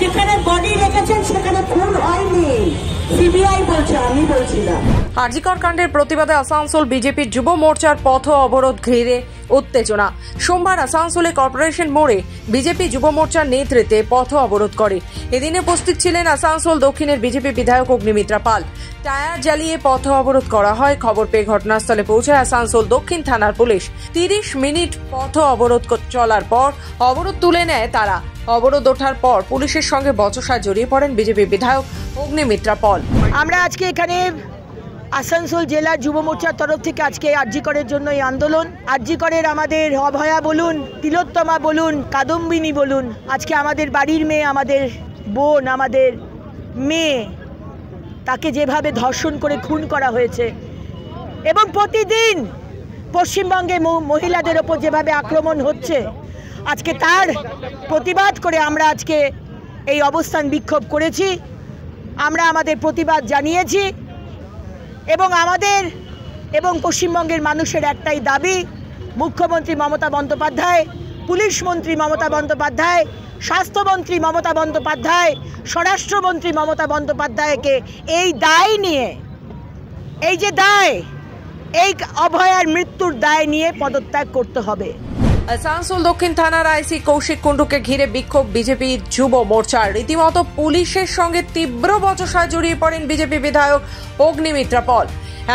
যেখানে বডি রেখেছেন সেখানে খুন হয়নি, সিবিআই বলছে, আমি বলছি না। আরজিকর কাণ্ডের প্রতিবাদে আসানসোল বিজেপির যুব মোর্চার পথ অবরোধ ঘিরে উত্তেজনা। সোমবার আসানসোলে কর্পোরেশন মোড়ে বিজেপি যুব মোর্চার নেতৃত্বে পথ অবরোধ করে। এদিন উপস্থিত ছিলেন আসানসোল দক্ষিণের বিজেপি বিধায়ক অগ্নিমিত্রা পাল। টায়ার জ্বালিয়ে পথ অবরোধ করা হয়। খবর পেয়ে ঘটনাস্থলে পৌঁছায় আসানসোল দক্ষিণ থানার পুলিশ। 30 মিনিট পথ অবরোধ চলার পর অবরোধ তুলে নেয় তারা। অবরোধ ওঠার পর পুলিশের সঙ্গে বচসায় জড়িয়ে পড়েন বিজেপি বিধায়ক অগ্নিমিত্রা পাল। আমরা আজকে এখানে আসানসোল জেলা যুব মোর্চার তরফ থেকে আজকে আরজিকরের জন্য এই আন্দোলন। আরজিকরের আমাদের অভয়া বলুন, তিলোত্তমা বলুন, কাদম্বিনী বলুন, আজকে আমাদের বাড়ির মেয়ে, আমাদের বোন, আমাদের মেয়ে, তাকে যেভাবে ধর্ষণ করে খুন করা হয়েছে এবং প্রতিদিন পশ্চিমবঙ্গে মহিলাদের ওপর যেভাবে আক্রমণ হচ্ছে, আজকে তার প্রতিবাদ করে আমরা আজকে এই অবস্থান বিক্ষোভ করেছি। আমরা আমাদের প্রতিবাদ জানিয়েছি এবং আমাদের এবং পশ্চিমবঙ্গের মানুষের একটাই দাবি, মুখ্যমন্ত্রী মমতা বন্দ্যোপাধ্যায়, পুলিশ মন্ত্রী মমতা বন্দ্যোপাধ্যায়, স্বাস্থ্যমন্ত্রী মমতা বন্দ্যোপাধ্যায়, স্বরাষ্ট্রমন্ত্রী মমতা বন্দ্যোপাধ্যায়কে এই দায় নিয়ে, এই যে দায়, এই অভয়ার মৃত্যুর দায় নিয়ে পদত্যাগ করতে হবে। আসানসোল দক্ষিণ থানার আইসি কৌশিক কুণ্ডুকে ঘিরে বিক্ষোভ বিজেপি যুব মোর্চার। রীতিমতো পুলিশের সঙ্গে তীব্র বচসায় জড়িয়ে পড়েন বিজেপি বিধায়ক অগ্নিমিত্রা পাল।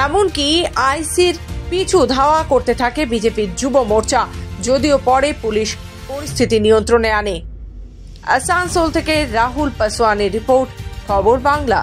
এমনকি আইসির পিছু ধাওয়া করতে থাকে বিজেপির যুব মোর্চা, যদিও পরে পুলিশ পরিস্থিতি নিয়ন্ত্রণে আনে। আসানসোল থেকে রাহুল পাসওয়ানের রিপোর্ট, খবর বাংলা।